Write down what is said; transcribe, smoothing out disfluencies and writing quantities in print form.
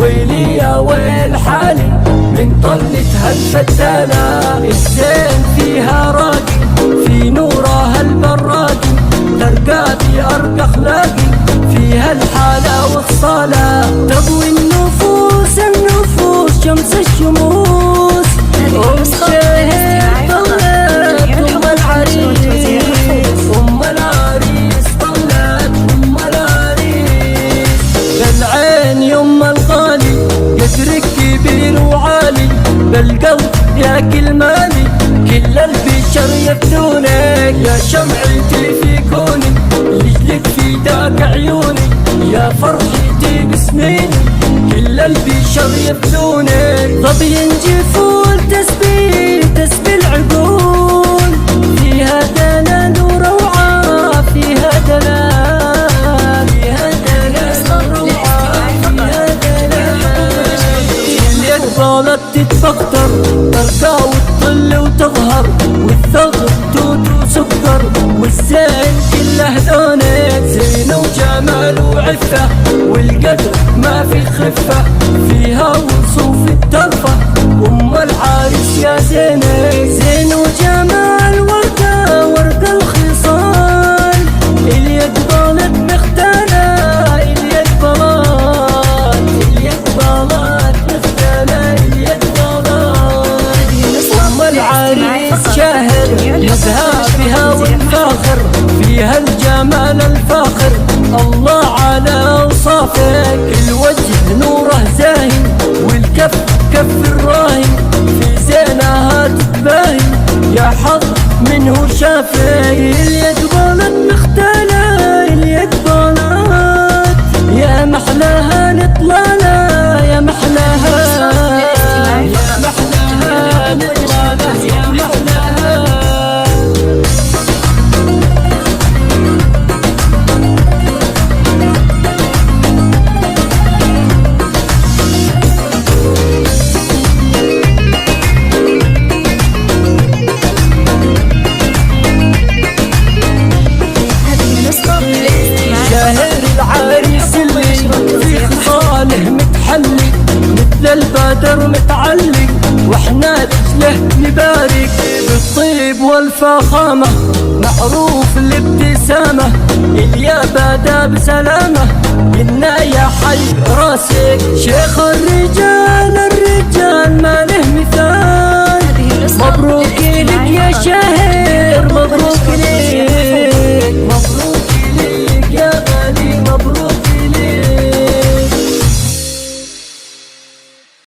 ويلي يا ويل حالي من طلتها الفتانة. الزين فيها راقي في نورها البراقي، ترقى بأرقى أخلاقي فيها الحالة والصلاة. تضوي النفوس شمس الشموس، أم العريس طلت أم العريس. بالعين يم الغالي يدرك كبير وعالي، بالقلب ياكل مالي كل البشر يفدونك. يا شمعتي في كوني لجلك في داك عيوني، يا فرحتي بسنيني كل البشر يفدونك. ظبي جفول تسبي العقول، فيها دلال وروعة فيها دلال وروعة فيها دلال. اللي قبالت تتبختر ترقى وتطل وتظهر، والثغر توت وسكر، والزين كله لونك زين وجمال وعفة، والقدر ما في خفة فيها وصوف الترفة. أم العريس يا زينك زين وجمال ورقة الخصال، اللي قبالت مختلة اللي قبالت مختلة اللي قبالت. أم العريس شاهر يزهى بها والفاخر، فيها الجمال الفاخر الله على أوصافك. الوجه نوره زاهي والكف كف الراهي، في زينها تتباهي يا حظ منه شافك. اللي قبالت مختلة اللي قبالت، يا محلاها نطلالة يا محلاها نطلالة يا محلاها. شاهر العريس اللي في خصاله متحلي، مثل البدر متعلي، واحنا لجله نبارك. بالطيب والفخامة معروف الابتسامة، اليا بدا بسلامة منا يا حي راسك. شيخ الرجال مالك